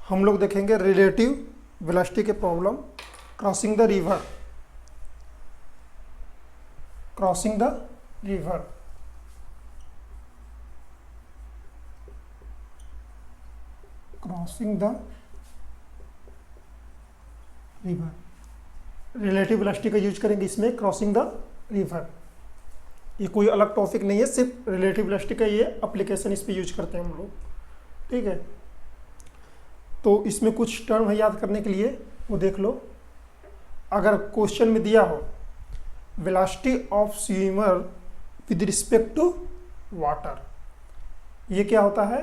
हम लोग देखेंगे रिलेटिव वेलोसिटी के problem, crossing the river. Crossing the river, crossing the river. Relative velocity का यूज करेंगे इसमें, क्रॉसिंग द रिवर। ये कोई अलग टॉपिक नहीं है, सिर्फ रिलेटिव वेलोसिटी का ये एप्लीकेशन इस पे यूज करते हैं हम लोग, ठीक है। तो इसमें कुछ टर्म है याद करने के लिए, वो देख लो। अगर क्वेश्चन में दिया हो velocity of swimmer with respect to water, ये क्या होता है?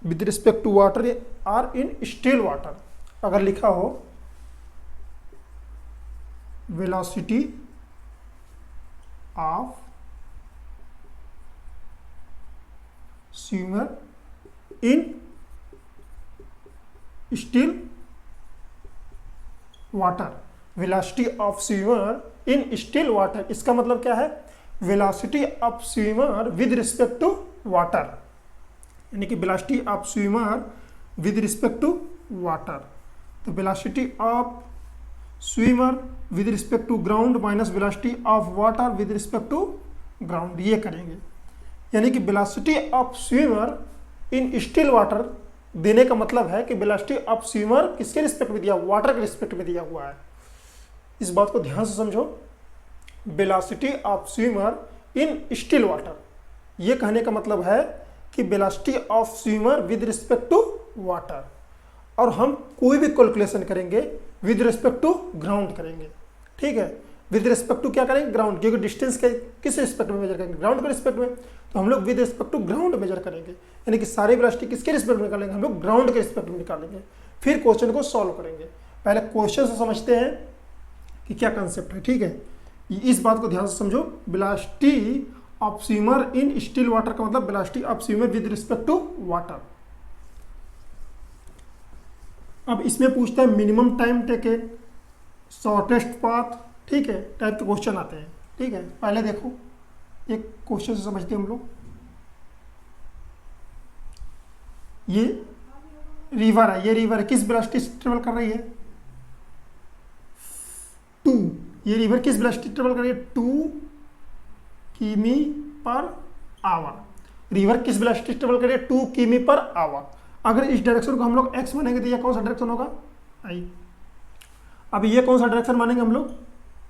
With respect to water or in still water. अगर लिखा हो velocity of swimmer in still water, velocity of swimmer in still water, इसका मतलब क्या है? Velocity of swimmer with respect to water, यानी कि velocity of swimmer with respect to water. तो velocity of swimmer with respect to ground minus velocity of water with respect to ground, ये करेंगे। यानी कि velocity of swimmer in still water देने का मतलब है कि वेलोसिटी ऑफ स्विमर किसके रिस्पेक्ट में दिया? वाटर के रिस्पेक्ट में दिया हुआ है। इस बात को ध्यान से समझो। Velocity of swimmer in still water, ये कहने का मतलब है कि velocity of swimmer with respect to water. और हम कोई भी कैलकुलेशन करेंगे विद रिस्पेक्ट टू ग्राउंड करेंगे, ठीक है। विद रिस्पेक्ट टू क्या करेंगे? ग्राउंड, क्योंकि डिस्टेंस के किस रिस्पेक्ट में मेजर करेंगे? ग्राउंड के रिस्पेक्ट में। तो हम लोग with respect to ground measure करेंगे, यानी कि सारी वेलोसिटी किसके रिस्पेक्ट में निकालेंगे? हम लोग ग्राउंड के रिस्पेक्ट में निकालेंगे, फिर क्वेश्चन को सॉल्व करेंगे। पहले क्वेश्चन से समझते हैं कि क्या कंसेप्ट है, ठीक है। इस बात को ध्यान से समझो। Velocity of swimmer in still water का मतलब velocity of swimmer with respect to water. अब इसमें पूछता है minimum time taken, shortest path, ठीक है, टाइप के क्वेश्चन आते हैं, ठीक है। पहले देखो एक क्वेश्चन से समझते हैं हम लोग। ये रिवर है, ये रिवर है, किस वेलोसिटी से ट्रेवल कर रही है? 2। ये रिवर किस वेलोसिटी से ट्रेवल कर रही है? 2 किमी पर आवर। रिवर किस वेलोसिटी से ट्रेवल कर रही है? 2 किमी पर आवर। अगर इस डायरेक्शन को हम लोग एक्स मानेंगे तो ये कौन सा डायरेक्शन होगा? आई। अब ये कौन सा डायरेक्शन मानेंगे हम लोग?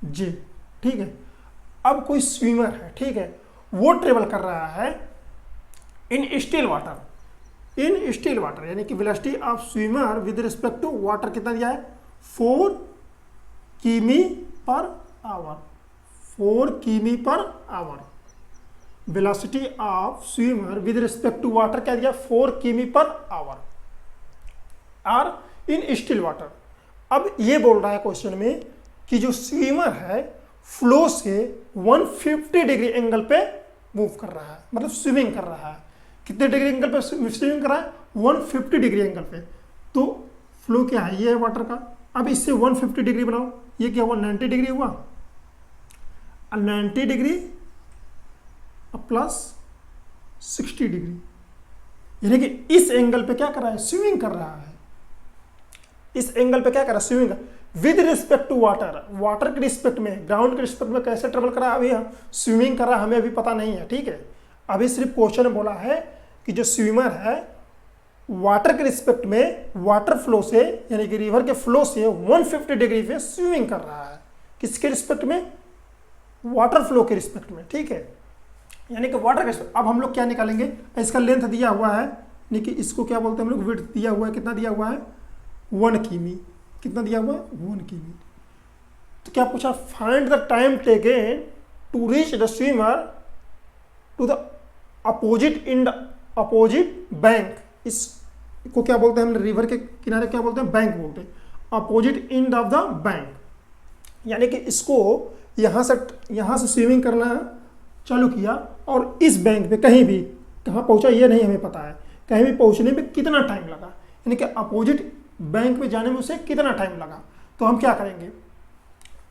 जे, ठीक है। अब कोई स्विमर है, ठीक है, वो ट्रेवल कर रहा है in still water, in still water, यानी कि velocity of swimmer with respect to water कितना दिया है? 4 किमी पर आवर, 4 किमी per hour. Velocity of swimmer with respect to water क्या दिया? 4 किमी per hour or in still water. अब ये बोल रहा है क्वेश्चन में कि जो स्विमर है फ्लो से 150 डिग्री एंगल पे मूव कर रहा है, मतलब स्विमिंग कर रहा है। कितने डिग्री एंगल पे स्विमिंग कर रहा है? 150 डिग्री एंगल पे। तो फ्लो क्या है? ये है वाटर का। अब इससे 150 डिग्री बनाओ, ये क्या हुआ? 90 डिग्री हुआ। 90 डिग्री प्लस 60 डिग्री, यानी कि इस एंगल पे क्या कर रहा है? स्विमिंग कर रहा है। इस एंगल पे क्या कर रहा है? Swimming with respect to water, water के रिस्पेक्ट में, ग्राउंड के रिस्पेक्ट में कैसे ट्रेवल कर रहा है? अभी हम स्विमिंग कर रहा है, हमें अभी पता नहीं है, ठीक है। अभी सिर्फ क्वेश्चन बोला है कि जो स्विमर है वाटर के रिस्पेक्ट में, वाटर फ्लो से, यानी कि रिवर के फ्लो से 150 डिग्री पे स्विमिंग कर रहा है। किसके रिस्पेक्ट में? वाटर फ्लो के रिस्पेक्ट में, ठीक है, यानी कि वाटर के रिस्पेक्ट। अब हम लोग क्या निकालेंगे? इसका लेंथ दिया हुआ है, यानी कि इसको क्या बोलते हैं हम लोग? विड्थ दिया हुआ है। कितना दिया हुआ है? 1 किमी। कितना दिया हुआ है? 1 किमी। तो क्या पूछा? Find the time taken to reach the swimmer to the opposite in the opposite bank. इसको क्या बोलते हैं हम? रिवर के किनारे क्या बोलते हैं? बैंक बोलते हैं। Opposite end of the bank, यानी कि इसको यहाँ से स्विमिंग करना चालू किया और इस बैंक पे कहीं भी कहाँ पहुँचा ये नहीं हमें पता है। कहीं भी पहुँचने में कितना टाइम लगा, यानी कि अपोजिट बैंक में जाने में उसे कितना टाइम लगा। तो हम क्या करेंगे?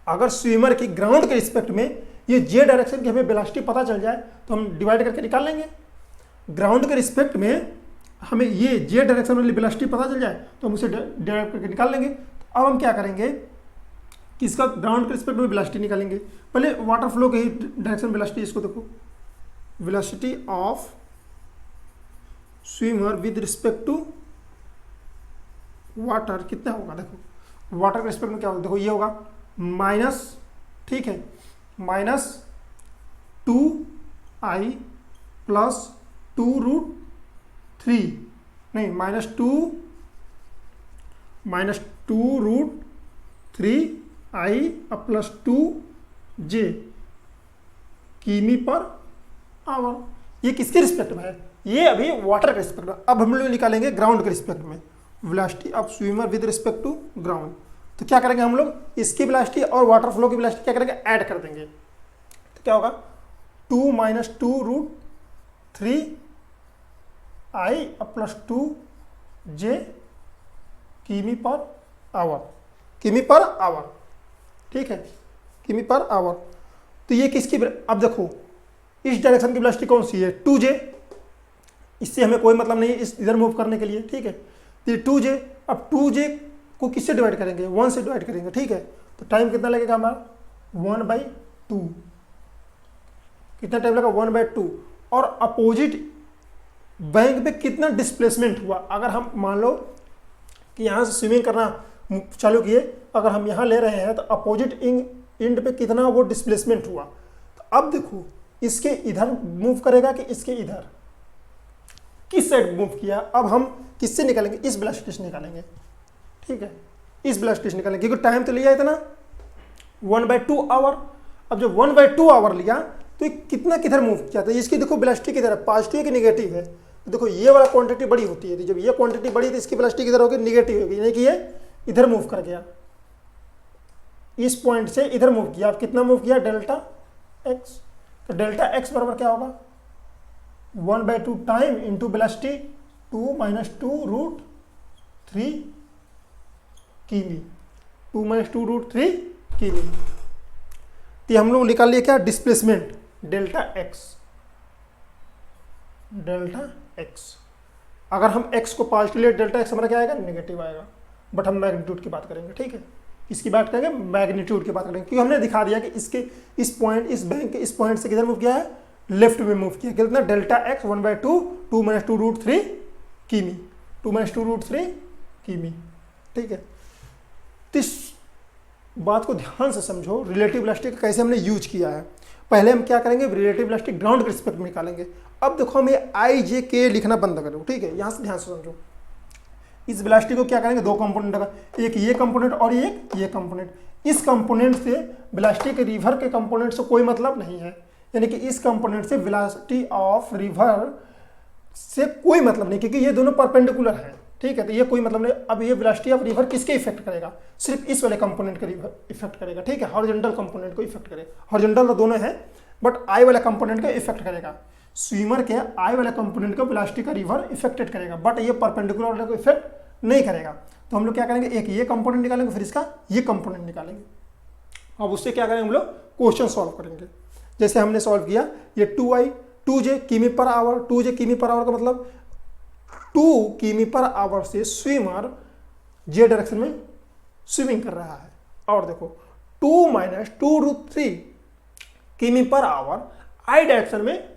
अगर स्विमर की ग्राउंड के रिस्पेक्ट में ये जे डायरेक्शन की हमें वेलोसिटी पता चल जाए तो हम डिवाइड करके निकाल लेंगे। ग्राउंड के रिस्पेक्ट में हमें ये जे डायरेक्शन वाली वेलोसिटी पता चल जाए तो हम उसे डेराइव करके निकाल लेंगे। तो अब हम क्या करेंगे कि इसका ग्राउंड के रिस्पेक्ट में वेलोसिटी निकालेंगे। पहले वाटर फ्लो के ही डायरेक्शन वेलोसिटी, इसको देखो, velocity of swimmer with respect to water कितना होगा, देखो वाटर के रिस्पेक्ट में क्या होगा, देखो ये होगा माइनस, ठीक है, माइनस 2i प्लस 2√3, नहीं -2√3i प्लस 2j किमी पर आवर। ये किसके रिस्पेक्ट में है, ये अभी वाटर के रिस्पेक्ट में। अब हम लोग निकालेंगे ग्राउंड के रिस्पेक्ट में velocity of swimmer with respect to ground. तो क्या करेंगे हम लोग, इसकी वेलोसिटी और वाटर फ्लो की वेलोसिटी क्या करेंगे, ऐड कर देंगे। तो क्या होगा 2 - 2√3i प्लस 2j किमी पर आवर, किमी पर आवर, ठीक है, किमी पर आवर। तो ये किसकी, अब देखो इस डायरेक्शन की वेलोसिटी कौन सी है, 2j, इससे हमें कोई मतलब नहीं है इस इधर मूव करने के लिए, ठीक है। तो ये 2j, अब 2j को किससे डिवाइड करेंगे, 1 से डिवाइड करेंगे, ठीक है। तो टाइम कितना लगेगा हमारा 1/2, कितना टाइम लगा 1/2। और अपोजिट बैंक पे कितना डिस्प्लेसमेंट हुआ, अगर हम मान लो कि यहाँ से स्विमिंग करना चालू किए, अगर हम यहाँ ले रहे हैं तो अपोजिट एंड पे कितना वो डिस्प्लेसमेंट हुआ। तो अब देखो इसके इधर मूव करेगा कि इसके इधर, किस साइड मूव किया। अब हम किससे निकालेंगे, इस वेलोसिटी से निकालेंगे, ठीक है, इस वेलोसिटी से निकालेंगे, क्योंकि टाइम तो लिया इतना 1/2 आवर। अब जब 1/2 आवर लिया तो ये कितना किधर मूव किया, तो इसकी देखो वेलोसिटी किधर है, पॉजिटिव है कि नेगेटिव है। तो देखो ये वाला क्वांटिटी बड़ी होती है, तो जब ये क्वांटिटी बड़ी तो इसकी वेलोसिटी किधर होगी, नेगेटिव होगी, यानी कि ये इधर मूव कर गया, इस पॉइंट से इधर मूव किया। अब कितना मूव किया, डेल्टा एक्स। तो डेल्टा एक्स बराबर क्या होगा 1/2 टाइम इंटू वेलोसिटी 2 - 2√3 किमी, 2 - 2√3 किमी। तो हम लोग निकाल लिए क्या, displacement delta x, delta x. अगर हम एक्स को पॉजिटिव ले, डेल्टा एक्स हमारा क्या आएगा, नेगेटिव आएगा। बट हम मैग्नीट्यूड की बात करेंगे, ठीक है, इसकी बात करेंगे, मैग्नीट्यूड की बात करेंगे, क्योंकि हमने दिखा दिया कि इसके इस पॉइंट, इस बैंक के इस पॉइंट से किधर मूव किया है, लेफ्ट में मूव किया। कितना, डेल्टा एक्स 1/2, 2 - 2√3 किमी, 2 - 2√3 किमी, ठीक है। तो इस बात को ध्यान से समझो, रिलेटिव वेलोसिटी का कैसे हमने यूज किया है। पहले हम क्या करेंगे, रिलेटिव वेलोसिटी ग्राउंड के रिस्पेक्ट में निकालेंगे। अब देखो हम ये आई जे के लिखना बंद करो, ठीक है, यहाँ से ध्यान से समझो। इस वेलोसिटी को क्या करेंगे, दो कंपोनेंट का, एक ये कंपोनेंट और एक ये कंपोनेंट। इस कंपोनेंट से वेलोसिटी के रिवर के कंपोनेंट से कोई मतलब नहीं है, यानी कि इस कंपोनेंट से वेलोसिटी ऑफ रिवर से कोई मतलब नहीं, क्योंकि ये दोनों परपेंडिकुलर है, ठीक है। तो ये कोई मतलब नहीं। अब ये वेलोसिटी ऑफ रिवर किसके इफेक्ट करेगा, सिर्फ इस वाले कंपोनेंट के इफेक्ट करेगा, ठीक है, हॉरिजॉन्टल कंपोनेंट को इफेक्ट करेगा। हॉरिजॉन्टल तो दोनों है, बट आई वाला कंपोनेंट का इफेक्ट करेगा। स्विमर के आई वाले कंपोनेंट को वेलोसिटी का रिवर इफेक्टेड करेगा, बट ये परपेंडिकुलर वाले को इफेक्ट नहीं करेगा। तो हम लोग क्या करेंगे, एक ये कंपोनेंट निकालेंगे, फिर इसका ये कंपोनेंट निकालेंगे। अब उससे क्या करेंगे, हम लोग क्वेश्चन सॉल्व करेंगे। जैसे हमने सॉल्व किया, ये 2j किमी पर आवर, 2j किमी पर आवर का मतलब 2 किमी पर आवर से स्विमर जे डायरेक्शन में स्विमिंग कर रहा है। और देखो 2 - 2√3 किमी पर आवर आई डायरेक्शन में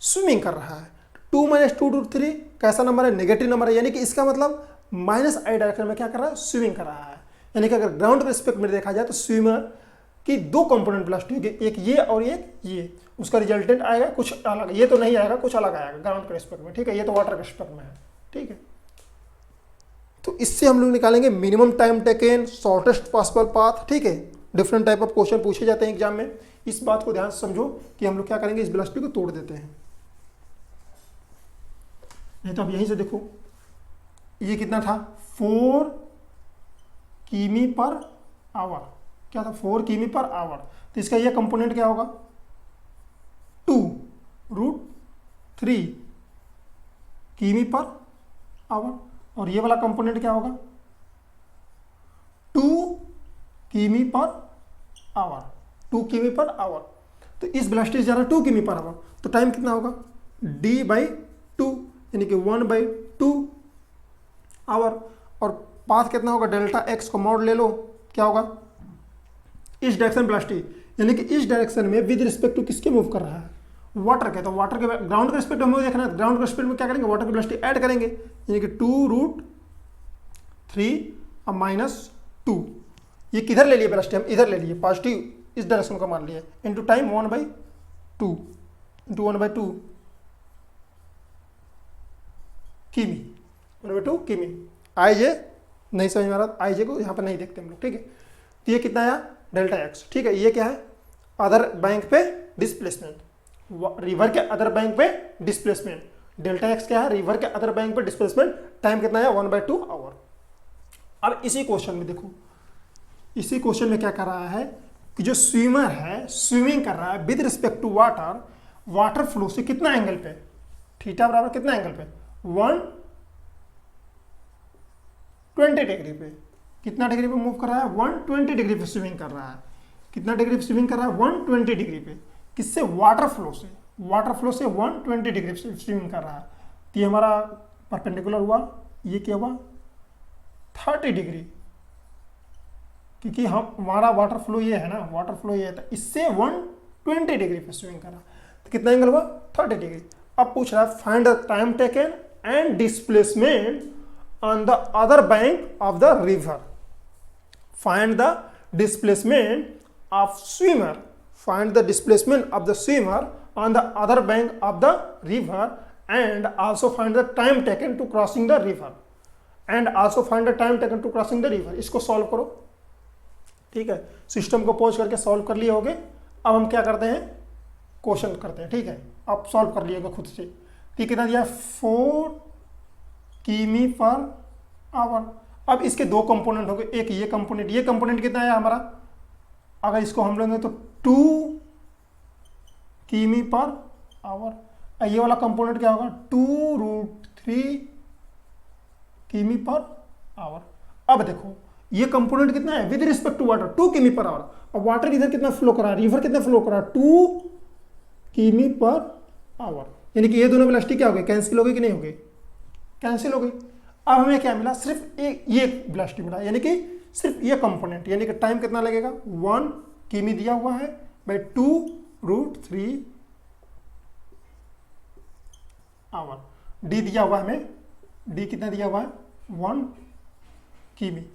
स्विमिंग कर रहा है। 2 - 2√3 कैसा नंबर है, नेगेटिव नंबर है, यानी कि इसका मतलब माइनस आई डायरेक्शन में क्या कर रहा है, स्विमिंग कर रहा है। यानी कि अगर ग्राउंड के रिस्पेक्ट में देखा जाए तो स्विमर की दो कंपोनेंट वेलोसिटी होगी, एक ये और एक ये, उसका रिजल्टेंट आएगा कुछ अलग, ये तो नहीं आएगा, कुछ अलग आएगा ग्राउंड के रिस्पेक्ट में, ठीक है, ये तो वाटर के रिस्पेक्ट में है, ठीक है। तो इससे हम लोग निकालेंगे minimum time taken, shortest possible path, ठीक है। डिफरेंट टाइप ऑफ क्वेश्चन पूछे जाते हैं एग्जाम में। इस बात को ध्यान से समझो कि हम लोग क्या करेंगे, इस वेलोसिटी को तोड़ देते हैं। नहीं तो अब यहीं से देखो, ये कितना था, 4 किमी पर आवर, क्या था, 4 किमी पर आवर। तो इसका ये कंपोनेंट क्या होगा, 2√3 किमी पर आवर। और ये वाला कंपोनेंट क्या होगा, 2 किमी पर आवर, 2 किमी पर आवर। तो इस वेलोसिटी से जा रहा है 2 किमी पर आवर, तो टाइम कितना होगा, d/2, यानी कि 1/2 आवर, और पाथ कितना होगा, डेल्टा एक्स को मॉड ले लो, क्या होगा, इस डायरेक्शन वेलोसिटी, यानी कि इस डायरेक्शन में विद रिस्पेक्ट टू किसके मूव कर रहा है, वाटर के, तो वाटर के ग्राउंड के रिस्पेक्ट में हमें देखना है, ग्राउंड के रिस्पेक्ट में क्या करेंगे, वाटर की वेलोसिटी ऐड करेंगे, यानी कि 2√3 और -2, ये किधर ले लिए वेलोसिटी, हम इधर ले लिए, पॉजिटिव इस डायरेक्शन को मान लिए, इंटू टाइम 1/2 इंटू 1/2 किमी, 1/2 किमी। आई जे नहीं समझ में आ रहा, आई जे को यहाँ पर नहीं देखते हम लोग, ठीक है। तो ये कितना आया, डेल्टा एक्स, ठीक है। ये क्या है, अदर बैंक पे डिस्प्लेसमेंट, रिवर के अदर बैंक पे डिस्प्लेसमेंट, डेल्टा एक्स क्या है, रिवर के अदर बैंक पे डिस्प्लेसमेंट, टाइम कितना है 1/2 आवर। अब इसी क्वेश्चन में देखो, इसी क्वेश्चन में क्या कर रहा है कि जो स्विमर है स्विमिंग कर रहा है with respect to water, water flow से कितना एंगल पे, थीटा बराबर कितना एंगल पे, 120 डिग्री पे, कितना डिग्री पे मूव कर रहा है, 120 डिग्री पे स्विमिंग कर रहा है, कितना डिग्री पे स्विमिंग कर रहा है, 120 डिग्री पे, किससे, वाटर फ्लो से, वाटर फ्लो से 120 डिग्री पे स्विमिंग कर रहा है। तो ये हमारा परपेंडिकुलर हुआ, ये क्या हुआ 30 डिग्री, क्योंकि हम हमारा वाटर फ्लो ये है ना, वाटर फ्लो ये है, तो इससे 120 डिग्री पे स्विमिंग कर रहा, तो कितना एंगल हुआ 30 डिग्री। अब पूछ रहा है find the time taken and displacement on the other bank of the river, find the displacement of swimmer, find the displacement of the swimmer on the other bank of the river and also find the time taken to crossing the river and also find the time taken to crossing the river। इसको solve करो, ठीक है, system को pause करके solve कर लिए होगे। अब हम क्या करते हैं, क्वेश्चन करते हैं, ठीक है, आप सॉल्व कर लिए होगे खुद से। ठीक, कितना दिया 4 किमी पर आवर। अब इसके दो कंपोनेंट हो गए, एक ये कंपोनेंट, ये कंपोनेंट कितना है हमारा, अगर इसको हम लेंगे तो 2 किमी पर आवर। ये वाला कंपोनेंट क्या होगा 2√3 किमी पर आवर। अब देखो ये कंपोनेंट कितना है विद रिस्पेक्ट टू वाटर 2 किमी पर आवर, और वाटर इधर कितना फ्लो कर रहा है, रिवर कितना फ्लो कर रहा है 2 किमी पर आवर, यानी कि ये दोनों वेलोसिटी क्या हो गए, कैंसिल हो गई कि नहीं हो गई, कैंसिल हो गई। अब हमें क्या मिला, सिर्फ एक ये वेलोसिटी मिला, यानी कि सिर्फ ये कंपोनेंट, यानी कि टाइम कितना लगेगा 1 किमी दिया हुआ है बाई 2√3 आवर। डी दिया हुआ है हमें, डी कितना दिया हुआ है 1 किमी।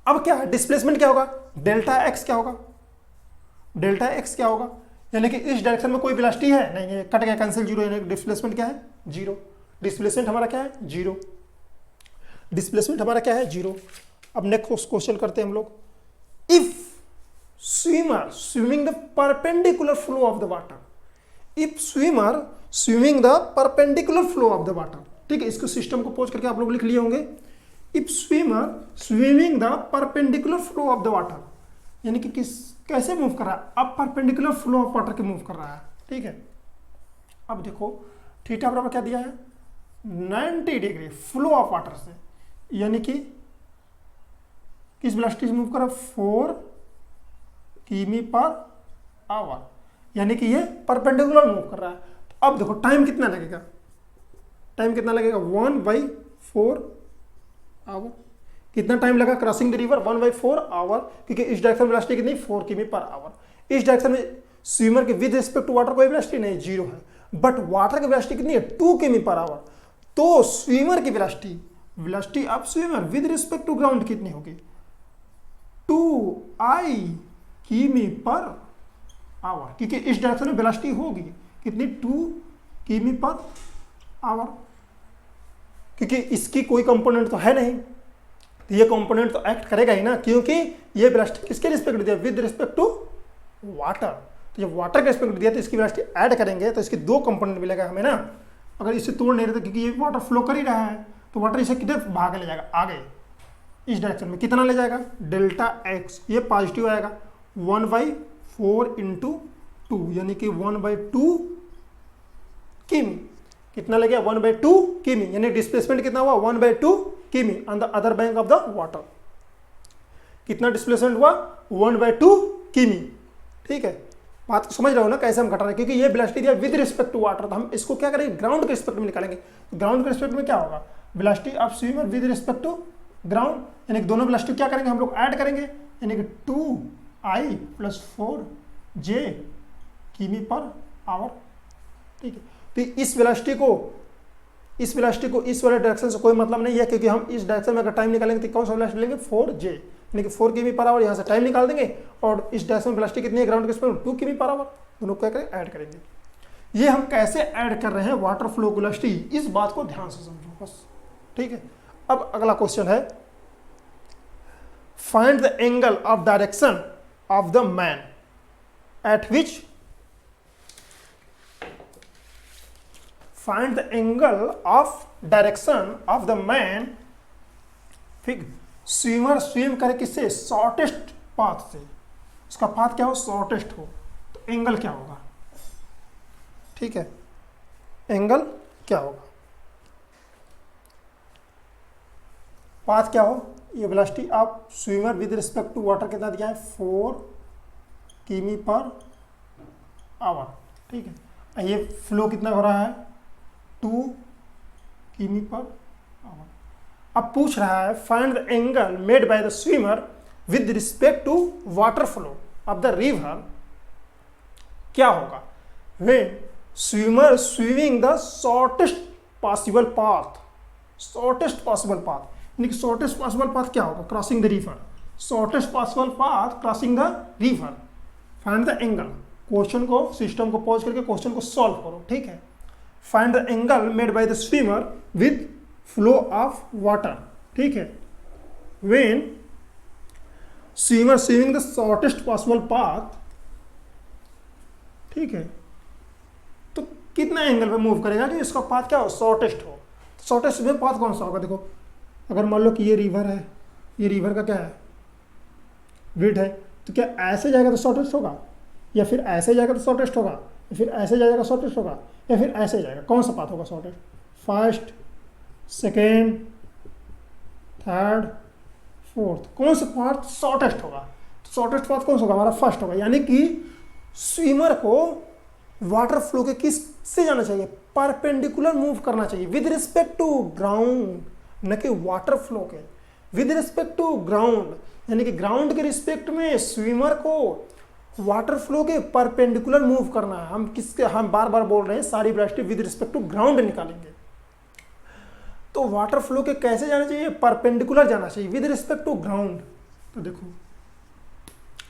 अब क्या है डिस्प्लेसमेंट क्या होगा, डेल्टा एक्स क्या होगा, डेल्टा एक्स क्या होगा, यानी कि इस डायरेक्शन में कोई वेलोसिटी है नहीं, ये कट गया, कैंसिल, जीरो, यानी डिस्प्लेसमेंट क्या है 0। डिस्प्लेसमेंट हमारा क्या है 0, डिस्प्लेसमेंट हमारा क्या है 0। अब नेक्स्ट क्वेश्चन करते हैं हम लोग, if swimmer swimming the perpendicular flow of the water, if swimmer swimming the perpendicular flow of the water, ठीक है, इसको सिस्टम को पोज करके आप लोग लिख लिए होंगे, if swimmer swimming the perpendicular flow of the water, यानी कि किस कैसे मूव कर रहा है, अब परपेंडिकुलर फ्लो ऑफ वाटर के मूव कर रहा है, ठीक है। अब देखो थीटा बराबर क्या दिया है 90 डिग्री फ्लो ऑफ वाटर से, यानी कि किस वेलोसिटी से मूव कर रहा है 4 किमी पर आवर, यानी कि ये परपेंडिकुलर मूव कर रहा है। तो अब देखो टाइम कितना लगेगा, टाइम कितना लगेगा 1/4 आवर। कितना टाइम लगा क्रॉसिंग द रिवर 1/4 आवर, क्योंकि इस डायरेक्शन में वेलोसिटी कितनी 4 किमी पर आवर। इस डायरेक्शन में स्विमर के विद रिस्पेक्ट टू वाटर कोई वेलोसिटी नहीं, 0 है, बट वाटर की वेलोसिटी कितनी है 2 किमी पर आवर। तो स्विमर की velocity of swimmer with respect to ground कितनी होगी 2i किमी पर आवर, क्योंकि इस डायरेक्शन में वेलोसिटी होगी कितनी 2 किमी पर आवर, क्योंकि इसकी कोई कंपोनेंट तो है नहीं, तो ये कंपोनेंट तो एक्ट करेगा ही ना, क्योंकि ये वेलोसिटी किसके रिस्पेक्ट दिया विद रिस्पेक्ट टू वाटर। तो जब वाटर के रिस्पेक्ट दिया तो इसकी वेलोसिटी ऐड करेंगे तो इसके दो कंपोनेंट मिलेगा हमें ना। अगर इसे तोड़ नहीं रहे क्योंकि ये वाटर फ्लो कर ही रहा है, तो वाटर इसे किधर भागे ले जाएगा आगे, इस डायरेक्शन में कितना ले जाएगा डेल्टा एक्स, ये पॉजिटिव आएगा 1/4 × 2, यानी कि 1/2 किमी। कितना लगे 1/2 किमी, यानी डिस्प्लेसमेंट कितना हुआ 1/2 किमी on the other bank of the water. कितना डिस्प्लेसमेंट हुआ 1/2 किमी, ठीक है। बात समझ रहे हो ना कैसे हम घटा रहे हैं, क्योंकि ये वेलोसिटी दिया विद रिस्पेक्ट टू वाटर, तो हम इसको क्या करेंगे ग्राउंड के रिस्पेक्ट में निकालेंगे। ग्राउंड के रिस्पेक्ट में क्या होगा velocity of swimmer with respect to ground, यानी कि दोनों वेलोसिटी क्या करेंगे हम लोग ऐड करेंगे, यानी कि 2I + 4J किमी पर आवर। ठीक है, तो इस वेलोसिटी को इस वाले डायरेक्शन से कोई मतलब नहीं है, क्योंकि हम इस डायरेक्शन में अगर टाइम निकालेंगे तो कौन सा वेलोसिटी लेंगे 4J, यानी कि 4 किमी पर आवर, यहाँ से टाइम निकाल देंगे और इस डायरेक्शन में वेलोसिटी कितनी है ग्राउंड के स्पीड 2 किमी पर आवर, दोनों क्या करें ऐड करेंगे। ये हम कैसे ऐड कर रहे हैं वाटर फ्लो की वेलोसिटी, इस बात को ध्यान से समझो बस। ठीक है, अब अगला क्वेश्चन है find the angle of direction of the man eight which find the angle of direction of the man, ठीक, स्विमर स्विम करे किससे, शॉर्टेस्ट पाथ से, उसका पाथ क्या हो शॉर्टेस्ट हो, तो एंगल क्या होगा। ठीक है, एंगल क्या होगा, पाथ क्या हो, ये velocity of swimmer with respect to water कितना दिया है 4 किमी पर आवर। ठीक है, ये फ्लो कितना हो रहा है 2 किमी पर आवर। अब पूछ रहा है find the angle made by the swimmer with respect to water flow of the river, क्या होगा when swimmer swimming the shortest possible path, shortest possible path, यानी कि शॉर्टेस्ट पॉसिबल पाथ क्या होगा crossing the river, shortest possible path crossing the river, find the angle. Question को system को pause करके question को सॉल्व करो। ठीक है, find the angle made by the swimmer with flow of water। ठीक है, when swimmer swimming the shortest possible path, ठीक है, तो कितना एंगल पे मूव करेगा कि इसका पाथ क्या हो शॉर्टेस्ट हो। शॉर्टेस्ट में पाथ कौन सा होगा, देखो अगर मान लो कि ये रिवर है, ये रिवर का क्या है विड्थ है, तो क्या ऐसे जाएगा तो शॉर्टेस्ट होगा, या फिर ऐसे जाएगा तो शॉर्टेस्ट होगा, या फिर ऐसे जाएगा शॉर्टेस्ट होगा, या फिर ऐसे जाएगा, कौन सा पाथ होगा shortest, first second third fourth, कौन सा पाथ शॉर्टेस्ट होगा, तो शॉर्टेस्ट पाथ कौन सा होगा हमारा फर्स्ट होगा। यानी कि स्विमर को वाटर फ्लो के किस से जाना चाहिए, परपेंडिकुलर मूव करना चाहिए विद रिस्पेक्ट टू ग्राउंड, न कि वाटर फ्लो के विद रिस्पेक्ट टू ग्राउंड, यानी कि ग्राउंड के रिस्पेक्ट में स्विमर को वाटर फ्लो के परपेंडिकुलर मूव करना है। हम बार बार बोल रहे हैं सारी velocity with respect to ground निकालेंगे, तो वाटर फ्लो के कैसे जाना चाहिए परपेंडिकुलर जाना चाहिए विद रिस्पेक्ट टू ग्राउंड। तो देखो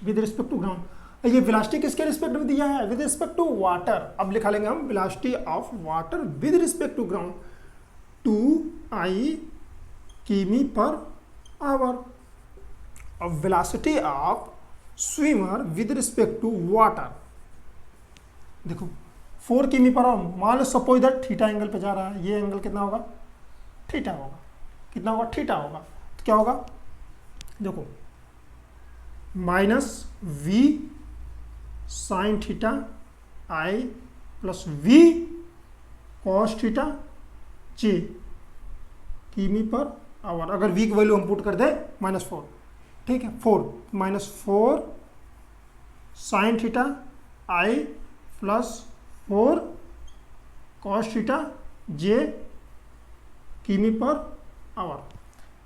विद रिस्पेक्ट टू ग्राउंड, ये वेलोसिटी किसके रिस्पेक्ट में दिया है विद रिस्पेक्ट टू वाटर। अब लिखा लेंगे हम velocity of water with respect to ground 2I किमी पर आवर। अब velocity of swimmer with respect to water, देखो 4 किमी पर आवर, मान लो सपोज दैट थीटा एंगल पे जा रहा है, ये एंगल कितना होगा थीटा होगा, कितना होगा थीटा होगा, तो क्या होगा देखो -v sine theta I + v cos theta j किमी पर आवर। अगर v की वैल्यू हम पुट कर दें -4, ठीक है 4 sine theta I + 4 cos theta j किमी पर आवर।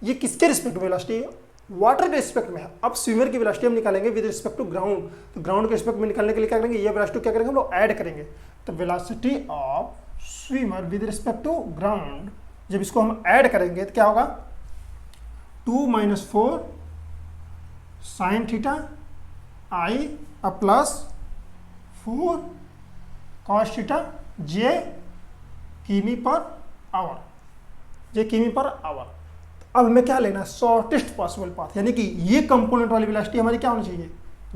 ये किसके रिस्पेक्ट में वेलोसिटी है, वाटर के रिस्पेक्ट में है। अब स्विमर की वेलोसिटी हम निकालेंगे विद रिस्पेक्ट टू ग्राउंड, तो ग्राउंड के रिस्पेक्ट में निकालने के लिए क्या करेंगे, ये वेलोसिटी क्या करेंगे हम लोग ऐड करेंगे, तो velocity of swimmer with respect to ground, जब इसको हम ऐड करेंगे तो क्या होगा 2 - 4 sine theta I + 4 cos theta j किमी पर आवर, j किमी पर आवर। अब हमें क्या लेना है शॉर्टेस्ट पॉसिबल पाथ, यानी कि ये कंपोनेंट वाली वेलोसिटी हमारी क्या होनी चाहिए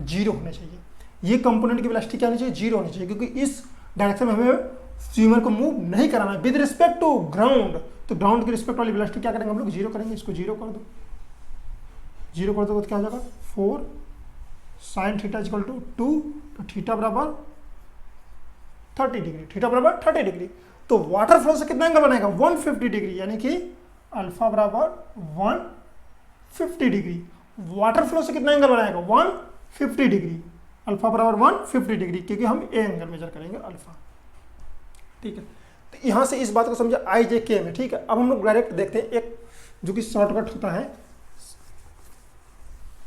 0 होनी चाहिए, ये कंपोनेंट की वेलोसिटी क्या होनी चाहिए 0 होनी चाहिए, क्योंकि इस डायरेक्शन में हमें स्विमर को मूव नहीं कराना है विद रिस्पेक्ट टू ग्राउंड। तो ग्राउंड के रिस्पेक्ट वाली वेलोसिटी क्या करेंगे हम लोग 0 करेंगे, इसको 0 कर दो, 0 कर दो तो क्या हो जाएगा 4 साइन थीटा = 2, तो थीटा बराबर 30 डिग्री, थीटा बराबर 30 डिग्री। तो वाटर फ्लो से कितना एंगल बनेगा 150 डिग्री, यानी कि अल्फा बराबर 150 डिग्री। वाटर फ्लो से कितना एंगल बनाएगा 150 डिग्री, अल्फा बराबर 150 डिग्री, क्योंकि हम ए एंगल मेजर करेंगे अल्फा। ठीक है, तो यहाँ से इस बात को समझे आई जे के में, ठीक है। अब हम लोग डायरेक्ट देखते हैं एक जो कि शॉर्टकट होता है।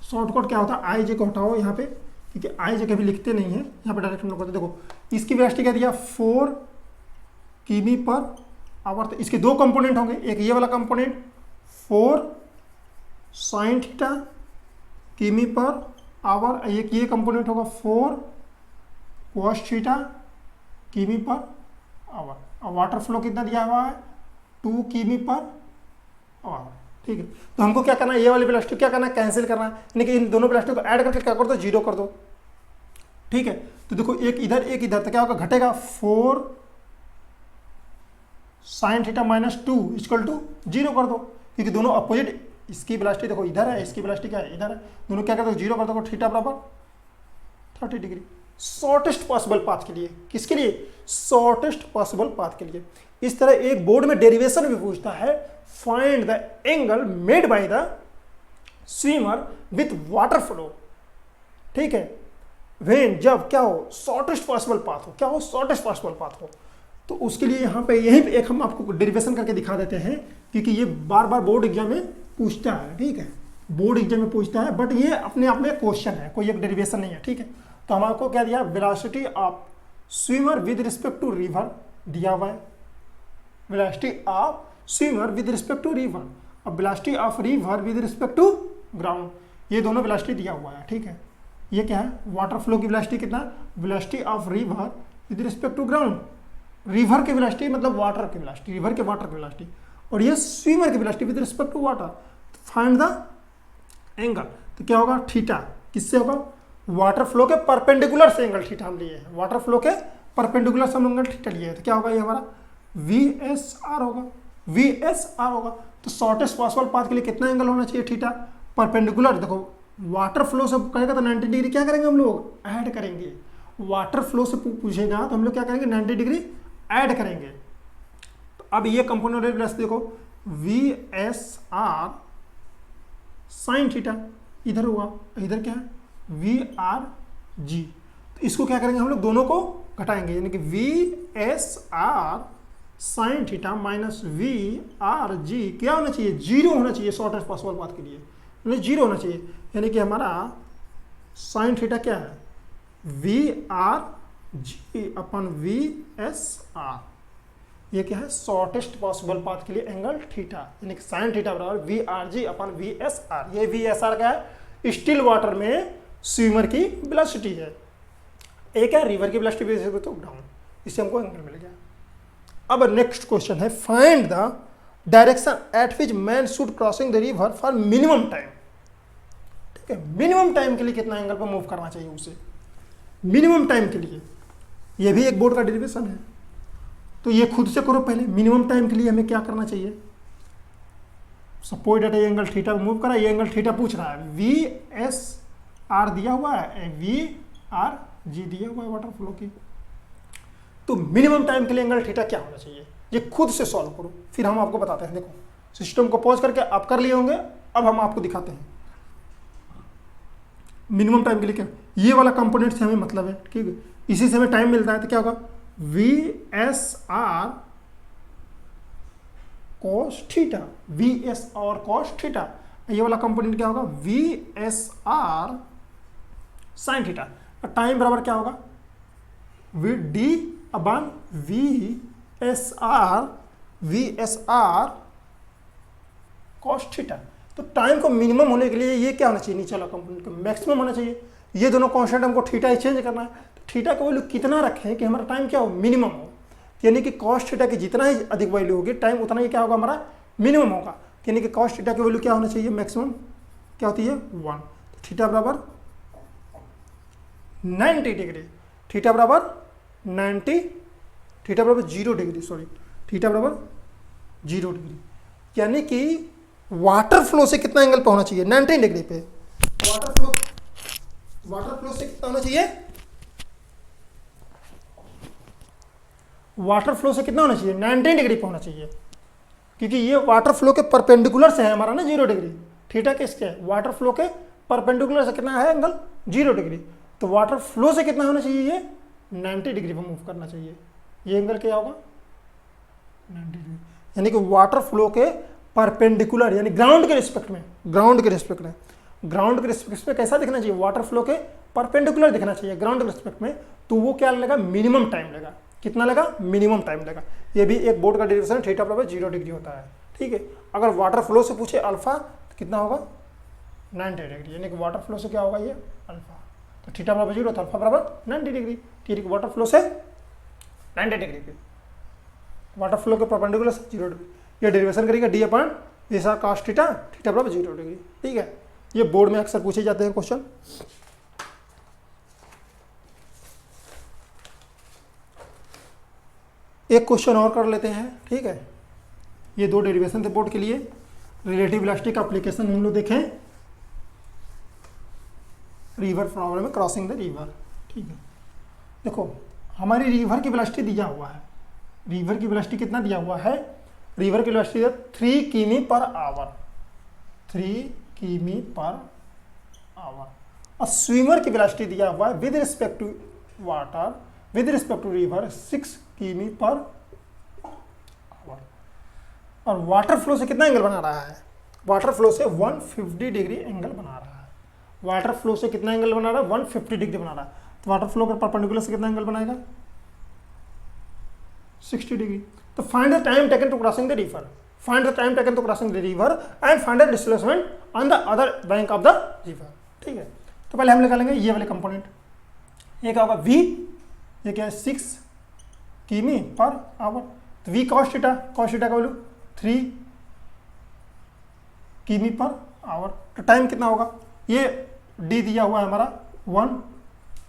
शॉर्टकट क्या होता है, आई जे को हटाओ यहाँ पे, क्योंकि आई जे कभी लिखते नहीं है, यहाँ पे डायरेक्ट हम लोग करते। देखो इसकी वेलोसिटी क्या दिया 4 किमी पर आवर। तो इसके दो कंपोनेंट होंगे, एक ये वाला कंपोनेंट 4 साइन थीटा किमी पर आवर, एक ये कंपोनेंट होगा 4 कॉस थीटा किमी पर आवर। और वाटर फ्लो कितना दिया हुआ है 2 किमी पर आवर, ठीक है। तो हमको क्या करना है, ये वाली वेलोसिटी क्या करना है, कैंसिल करना है, यानी कि इन दोनों वेलोसिटी को ऐड करके क्या कर दो, 0 कर दो, ठीक है। तो देखो एक इधर तो क्या होगा, घटेगा 4 sine theta minus 2 equal to 0 कर दो, क्योंकि दोनों अपोजिट, इसकी वेलोसिटी देखो इधर है, इसकी वेलोसिटी क्या है इधर है, दोनों क्या कर दो 0 कर दो, थीटा बराबर 30 डिग्री। शॉर्टेस्ट पॉसिबल पाथ के लिए, किसके लिए, शॉर्टेस्ट पॉसिबल पाथ के लिए। इस तरह एक बोर्ड में डेरिवेशन भी पूछता है, find the angle made by the swimmer with water flow, ठीक है। व्हेन, जब क्या हो, शॉर्टेस्ट पॉसिबल पाथ हो, क्या हो, शॉर्टेस्ट पॉसिबल पाथ हो। तो उसके लिए यहाँ पे यहीं पे एक हम आपको डेरिवेशन करके दिखा देते हैं, क्योंकि ये बार बार बोर्ड एग्जाम में पूछता है, ठीक है, बोर्ड एग्जाम में पूछता है, बट ये अपने आप में क्वेश्चन है, कोई एक डेरिवेशन नहीं है, ठीक है। तो हम आपको क्या दिया, velocity of swimmer with respect to river दिया हुआ है, velocity of swimmer with respect to river, और velocity of river with respect to ground, ये दोनों वेलोसिटी दिया हुआ है, ठीक है। ये क्या है, वाटर फ्लो की वेलोसिटी कितना, velocity of river with respect to ground, river की वेलोसिटी मतलब वाटर की वेलोसिटी, रिवर के वाटर की वेलोसिटी, और ये स्विमर की velocity with respect to water. Find the angle, तो क्या होगा, थीटा किससे होगा, वाटर फ्लो के परपेंडिकुलर से एंगल थीटा हम लिए हैं, वाटर फ्लो के परपेंडिकुलर से हम एंगल थीटा लिए हैं, तो क्या होगा, ये हमारा VSR होगा, VSR होगा। तो शॉर्टेस्ट पॉसिबल पाथ के लिए कितना एंगल होना चाहिए, थीटा, परपेंडिकुलर। देखो वाटर फ्लो से कहेगा तो 90 डिग्री क्या करेंगे हम लोग, ऐड करेंगे, वाटर फ्लो से पूछेगा तो हम लोग क्या करेंगे, 90 डिग्री ऐड करेंगे। तो अब ये कंपोनेंट वेलोसिटी देखो, VSR साइन थीटा, इधर हुआ, इधर क्या है, VRG। तो इसको क्या करेंगे हम लोग, दोनों को घटाएंगे, यानी कि VSR sign theta minus VRG क्या होना चाहिए, 0 होना चाहिए शॉर्टेस्ट पॉसिबल पाथ के लिए, यानी 0 होना चाहिए, यानी कि हमारा साइन थीटा क्या है, VRG अपन VSR, ये क्या है, शॉर्टेस्ट पॉसिबल पाथ के लिए एंगल थीटा, यानी कि साइन थीटा बराबर VRG अपन VSR। ये VSR क्या है, स्टिल वाटर में स्विमर की वेलोसिटी है, एक है रिवर की वेलोसिटी तो डाउन, इससे हमको एंगल मिल गया। अब नेक्स्ट क्वेश्चन है, find the direction at which man should crossing the river for minimum time, ठीक है। मिनिमम टाइम के लिए कितना एंगल पर मूव करना चाहिए उसे, मिनिमम टाइम के लिए, यह भी एक बोर्ड का डेरिवेशन है। तो ये खुद से करो पहले, मिनिमम टाइम के लिए हमें क्या करना चाहिए, suppose date angle theta move करा, ये एंगल थीटा पूछ रहा है, VSR दिया हुआ है, VRG दिया हुआ है वाटर फ्लो की। तो मिनिमम टाइम के लिए एंगल थीटा क्या होना चाहिए, ये खुद से सॉल्व करो, फिर हम आपको बताते हैं। देखो सिस्टम को पॉज करके आप कर लिए होंगे, अब हम आपको दिखाते हैं मिनिमम टाइम के लिए क्या, ये वाला कंपोनेंट से हमें मतलब है, ठीक है, इसी से हमें टाइम मिलता है। तो क्या होगा, VSR cos theta, VSR cos theta, ये वाला कंपोनेंट क्या होगा, VSR sin थीटा, और टाइम बराबर क्या होगा, D अपन VSR cos थीटा। तो टाइम को मिनिमम होने के लिए ये क्या होना चाहिए, नीचे वाला कंपोनेंट को मैक्सिमम होना चाहिए। ये दोनों कांस्टेंट हमको थीटा चेंज करना है, तो थीटा का वैल्यू कितना रखें कि हमारा टाइम क्या हो, मिनिमम हो, यानी कि कॉस थीटा की जितना ही अधिक वैल्यू होगी टाइम उतना ही क्या होगा, हमारा मिनिमम होगा, यानी कि कॉस थीटा की वैल्यू क्या होना चाहिए, मैक्सिमम क्या होती है 1। तो थीटा बराबर 90 डिग्री, थीटा बराबर 90, थीटा बराबर 0 डिग्री, सॉरी थीटा बराबर 0 डिग्री, यानी कि वाटर फ्लो से कितना एंगल पे होना चाहिए, 90 डिग्री पे। वाटर फ्लो से कितना होना चाहिए, वाटर फ्लो से कितना होना चाहिए, 90 डिग्री पे होना चाहिए, क्योंकि ये वाटर फ्लो के परपेंडिकुलर से है हमारा ना 0 डिग्री, थीटा किसके है, वाटर फ्लो के परपेंडिकुलर से कितना है एंगल 0 डिग्री। तो वाटर फ्लो से कितना होना चाहिए, ये 90 डिग्री पर मूव करना चाहिए। ये एंगल क्या होगा 90 डिग्री, यानी कि वाटर फ्लो के परपेंडिकुलर, यानी ग्राउंड के रिस्पेक्ट में, ग्राउंड के रिस्पेक्ट में कैसा दिखना चाहिए, वाटर फ्लो के परपेंडिकुलर दिखना चाहिए ग्राउंड के रिस्पेक्ट में। तो वो क्या लगेगा, मिनिमम टाइम लेगा। कितना लगा, मिनिमम टाइम लेगा। ये भी एक बोर्ड का डेरिवेशन, थीटा बराबर 0 डिग्री होता है, ठीक है। अगर वाटर फ्लो से पूछे अल्फा तो कितना होगा, 90 डिग्री, यानी कि वाटर फ्लो से क्या होगा ये अल्फा, तो थीटा बराबर 0 तो अल्फा बराबर 90 डिग्री, ठीक है। वाटर फ्लो से 90 डिग्री के वाटर फ्लो के परपेंडिकुलर 0 डिग्री, ये डेरिवेशन करेगा डी अपॉन ये सारा cos थीटा, थीटा बराबर 0 डिग्री, ठीक है। ये बोर्ड में अक्सर पूछे जाते हैं क्वेश्चन। एक क्वेश्चन और कर लेते हैं, ठीक है। ये 2 डेरिवेशन थे बोर्ड के लिए। रिलेटिव वेलोसिटी का एप्लीकेशन हम लोग देखें, रिवर प्रॉब्लम में, क्रॉसिंग द रिवर, ठीक है। देखो हमारी रिवर की वेलोसिटी दिया हुआ है, रिवर की वेलोसिटी कितना दिया हुआ है, रिवर की वेलोसिटी 3 किमी पर आवर, 3 किमी पर आवर। और स्विमर की वेलोसिटी दिया हुआ है with respect to water, with respect to river 6 किमी पर आवर। और वाटर फ्लो से कितना एंगल बना रहा है, वाटर फ्लो से 150 डिग्री एंगल बना रहा है। वाटर फ्लो से कितना एंगल बना रहा है, 150 डिग्री बना रहा है। तो वाटर फ्लो के परपेंडिकुलर से कितना एंगल बनाएगा, 60 डिग्री। तो find the time taken to crossing the river, find the time taken to crossing the river and find the displacement on the other bank of the river, ठीक है। तो पहले हम निकालेंगे ये वाले कंपोनेंट, ये क्या होगा v, ये क्या है 6 किमी पर आवर, तो v cos थीटा का वैल्यू 3 किमी पर आवर। तो टाइम कितना होगा, ये d दिया हुआ है हमारा 1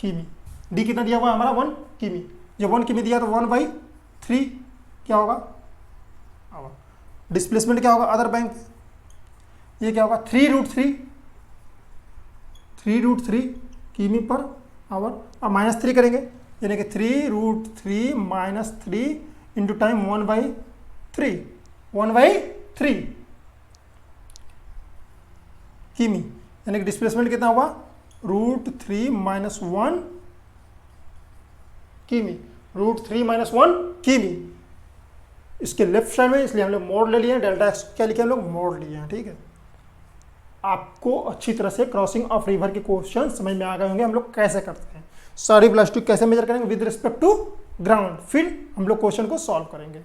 किमी, d कितना दिया हुआ है हमारा 1 किमी, जब 1 किमी दिया तो 1/3 क्या होगा आवर। डिस्प्लेसमेंट क्या होगा अदर बैंक, ये क्या होगा 3√3 किमी पर आवर, और -3 करेंगे, यानी कि 3√3 -3 इंटू टाइम 1/3 किमी, यानी कि डिस्प्लेसमेंट कितना हुआ √3 - 1 किमी, √3 - 1 किमी। इसके लेफ्ट साइड में, इसलिए हम लोग मोड ले लिए हैं, डेल्टा एक्स क्या लिखे हम लोग, मोड लिए हैं, ठीक है। आपको अच्छी तरह से क्रॉसिंग ऑफ रिवर के क्वेश्चन समझ में आ गए होंगे हम लोग कैसे करते हैं, सारी वेलोसिटी कैसे मेजर करेंगे विद रिस्पेक्ट टू ग्राउंड, फिर हम लोग क्वेश्चन को सॉल्व करेंगे।